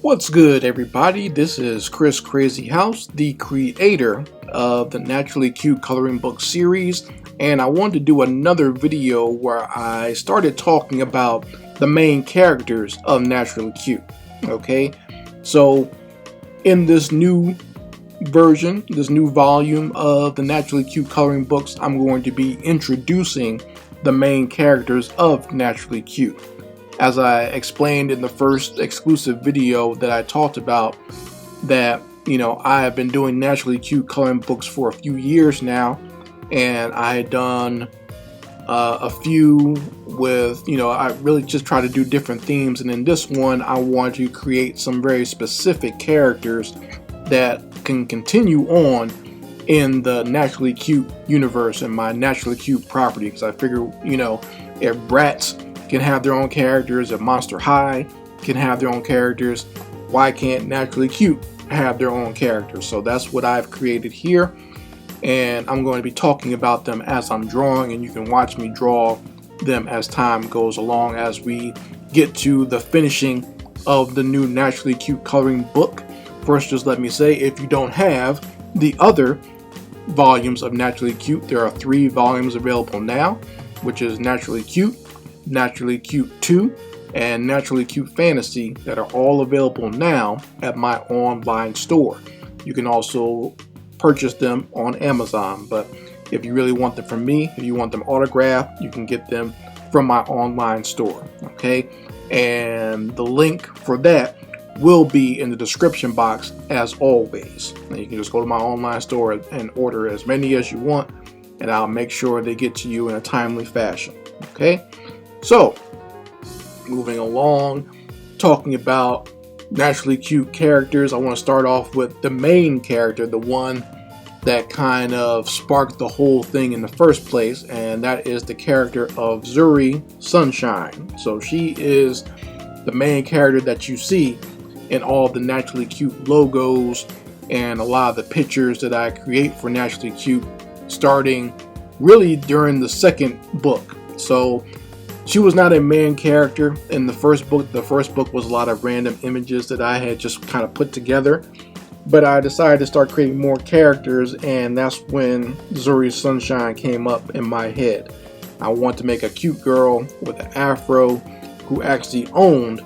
What's good, everybody? This is Chris Crazy House, the creator of the Naturally Cute coloring book series, and I wanted to do another video where I started talking about the main characters of Naturally Cute. Okay, so in this new version, this new volume of the Naturally Cute coloring books, I'm going to be introducing the main characters of Naturally Cute. As I explained in the first exclusive video that I talked about, that I have been doing Naturally Cute coloring books for a few years now, and I had done a few with I really just try to do different themes, and in this one I want to create some very specific characters that can continue on in the Naturally Cute universe and my Naturally Cute property, because I figure if Bratz can have their own characters, if Monster High can have their own characters, why can't Naturally Cute have their own characters? So that's what I've created here, and I'm going to be talking about them as I'm drawing, and you can watch me draw them as time goes along as we get to the finishing of the new Naturally Cute coloring book. First, just let me say, if you don't have the other volumes of Naturally Cute, there are 3 volumes available now, which is Naturally Cute, Naturally Cute 2, and Naturally Cute Fantasy, that are all available now at my online store. You can also purchase them on Amazon, but if you really want them from me, if you want them autographed, you can get them from my online store. Okay, and the link for that will be in the description box as always. And you can just go to my online store and order as many as you want, and I'll make sure they get to you in a timely fashion. Okay, so moving along, talking about Naturally Cute characters, I want to start off with the main character, the one that kind of sparked the whole thing in the first place, and that is the character of Zuri Sunshine. So she is the main character that you see in all the Naturally Cute logos and a lot of the pictures that I create for Naturally Cute, starting really during the second book. So she was not a main character in the first book. The first book was a lot of random images that I had just kind of put together, but I decided to start creating more characters, and that's when Zuri Sunshine came up in my head. I want to make a cute girl with an afro who actually owned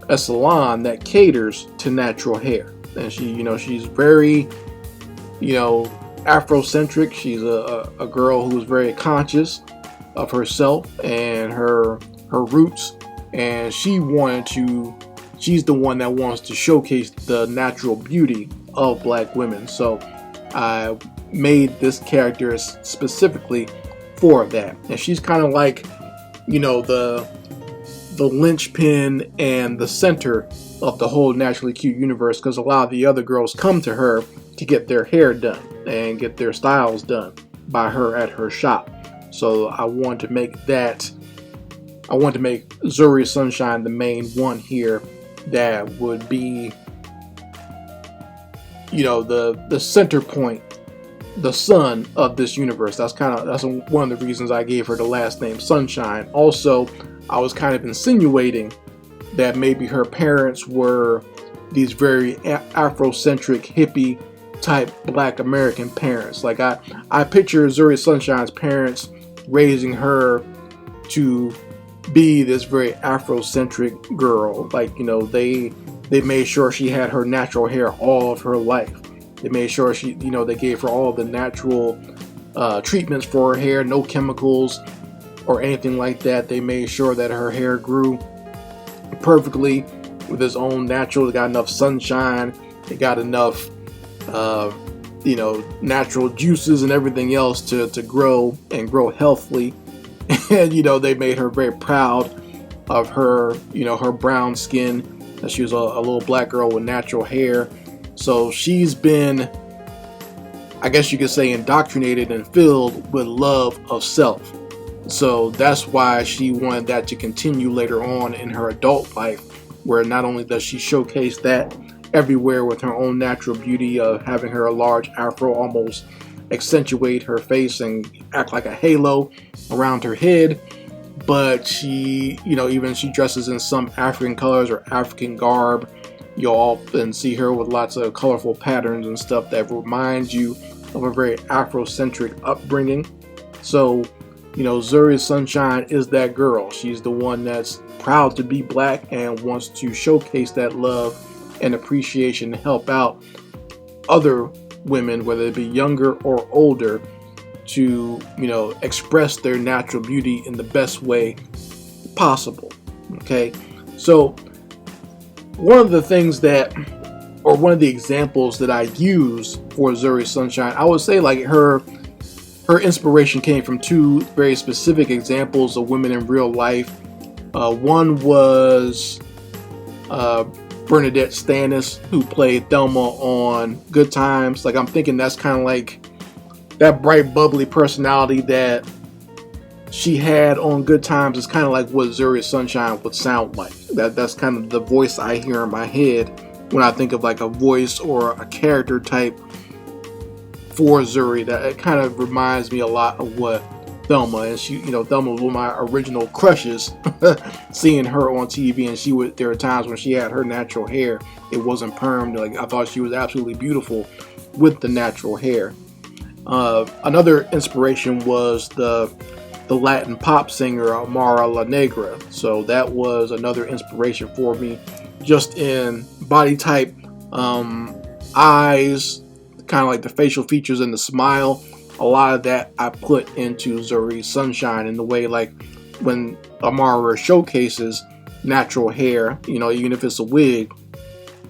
a salon that caters to natural hair, and she's very Afrocentric. She's a girl who's very conscious of herself and her roots, and she's the one that wants to showcase the natural beauty of Black women. So I made this character specifically for that, and she's kind of like the linchpin and the center of the whole Naturally Cute universe, because a lot of the other girls come to her to get their hair done and get their styles done by her at her shop. So I want to make Zuri Sunshine the main one here, that would be the center point, the sun of this universe. That's one of the reasons I gave her the last name Sunshine. Also, I was kind of insinuating that maybe her parents were these very Afrocentric, hippie type Black American parents. Like I picture Zuri Sunshine's parents raising her to be this very Afrocentric girl. Like they made sure she had her natural hair all of her life. They made sure they gave her all the natural treatments for her hair, no chemicals or anything like that. They made sure that her hair grew perfectly with its own natural. It got enough sunshine. It got enough natural juices and everything else to grow and grow healthily. And they made her very proud of her her brown skin, that she was a little Black girl with natural hair. So she's been, I guess you could say, indoctrinated and filled with love of self. So that's why she wanted that to continue later on in her adult life, where not only does she showcase that everywhere with her own natural beauty of having her large afro almost accentuate her face and act like a halo around her head, but she, even she dresses in some African colors or African garb You'll often see her with lots of colorful patterns and stuff that reminds you of a very Afrocentric upbringing. So, Zuri Sunshine is that girl. She's the one that's proud to be black and wants to showcase that love and appreciation to help out other women, whether it be younger or older, to express their natural beauty in the best way possible. Okay, so one of the things one of the examples that I use for Zuri Sunshine, I would say like her inspiration came from two very specific examples of women in real life. One was Bernadette Stannis, who played Thelma on Good Times. Like, I'm thinking that's kind of like that bright, bubbly personality that she had on Good Times is kind of like what Zuri Sunshine would sound like. That's kind of the voice I hear in my head when I think of like a voice or a character type for Zuri. That it kind of reminds me a lot of what Thelma, and she, Thelma was one of my original crushes. Seeing her on TV, and there were times when she had her natural hair, it wasn't permed. Like, I thought she was absolutely beautiful with the natural hair. Another inspiration was the Latin pop singer Amara La Negra. So that was another inspiration for me, just in body type, eyes, kind of like the facial features and the smile. A lot of that I put into Zuri Sunshine, in the way like when Amara showcases natural hair, even if it's a wig,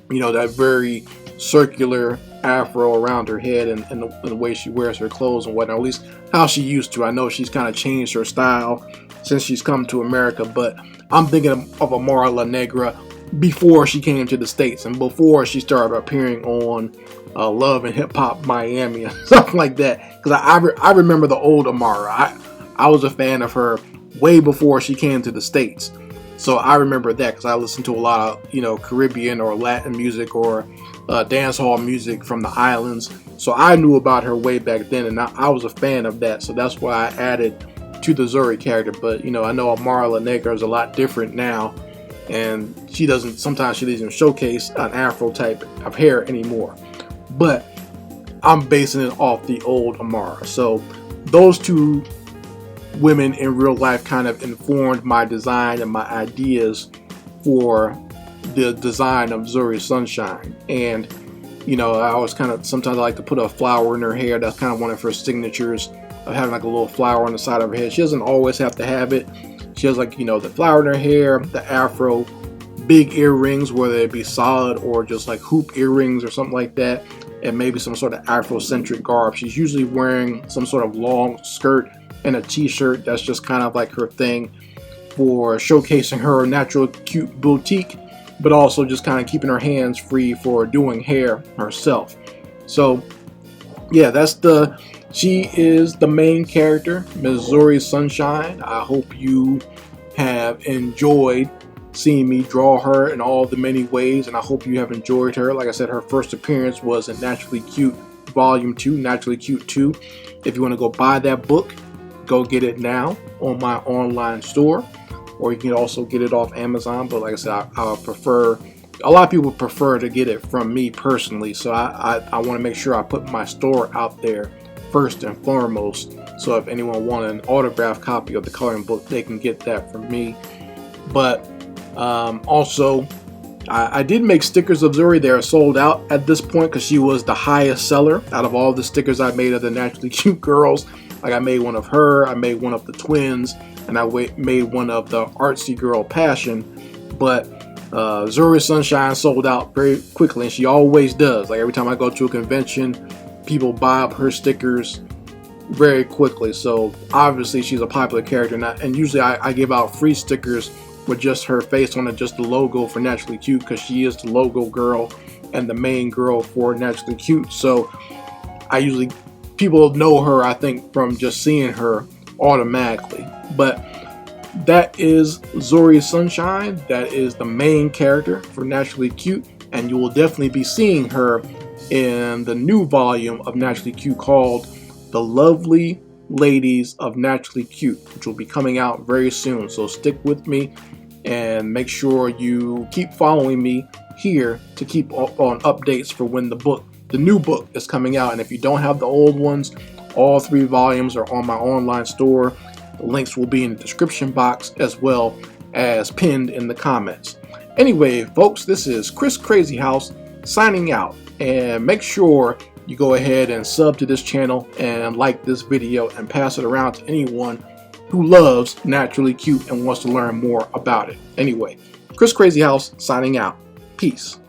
that very circular afro around her head, and the way she wears her clothes and whatnot, at least how she used to. I know she's kind of changed her style since she's come to America, but I'm thinking of Amara La Negra before she came to the States and before she started appearing on Love and Hip Hop Miami or something like that. Because I remember the old Amara. I was a fan of her way before she came to the States. So I remember that because I listened to a lot of, Caribbean or Latin music or dance hall music from the islands. So I knew about her way back then, and I was a fan of that. So that's why I added to the Zuri character. But, I know Amara La Negra is a lot different now, and sometimes she doesn't showcase an afro type of hair anymore. But I'm basing it off the old Amara. So those two women in real life kind of informed my design and my ideas for the design of Zuri Sunshine. And I always sometimes I like to put a flower in her hair. That's kind of one of her signatures, of having like a little flower on the side of her head. She doesn't always have to have it. She has like, the flower in her hair, the afro, big earrings, whether it be solid or just like hoop earrings or something like that, and maybe some sort of Afrocentric garb. She's usually wearing some sort of long skirt and a t-shirt. That's just kind of like her thing for showcasing her natural cute boutique, but also just kind of keeping her hands free for doing hair herself. So yeah, she is the main character, Ms. Zuri Sunshine. I hope you have enjoyed seeing me draw her in all the many ways, and I hope you have enjoyed her. Like I said, her first appearance was in Naturally Cute Volume 2, Naturally Cute 2. If you want to go buy that book, go get it now on my online store, or you can also get it off Amazon. But like I said, I prefer, a lot of people prefer to get it from me personally, so I want to make sure I put my store out there first and foremost. So if anyone wants an autographed copy of the coloring book, they can get that from me. But also, I did make stickers of Zuri. They are sold out at this point because she was the highest seller out of all the stickers I made of the Naturally Cute girls. Like, I made one of her, I made one of the twins, and I made one of the artsy girl Passion. But Zuri Sunshine sold out very quickly, and she always does. Like, every time I go to a convention, people buy up her stickers very quickly. So obviously she's a popular character, and usually I give out free stickers with just her face on it, just the logo for Naturally Cute, because she is the logo girl and the main girl for Naturally Cute. So people know her, I think, from just seeing her automatically. But that is Zuri Sunshine. That is the main character for Naturally Cute, and you will definitely be seeing her in the new volume of Naturally Cute called The Lovely Ladies of Naturally Cute, which will be coming out very soon. So stick with me and make sure you keep following me here to keep on updates for when the new book is coming out. And if you don't have the old ones, all 3 volumes are on my online store. The links will be in the description box as well as pinned in the comments. Anyway, folks, this is Chris Crazy House signing out, and make sure you go ahead and sub to this channel and like this video and pass it around to anyone who loves Naturally Cute and wants to learn more about it. Anyway, Chris Crazy House signing out. Peace.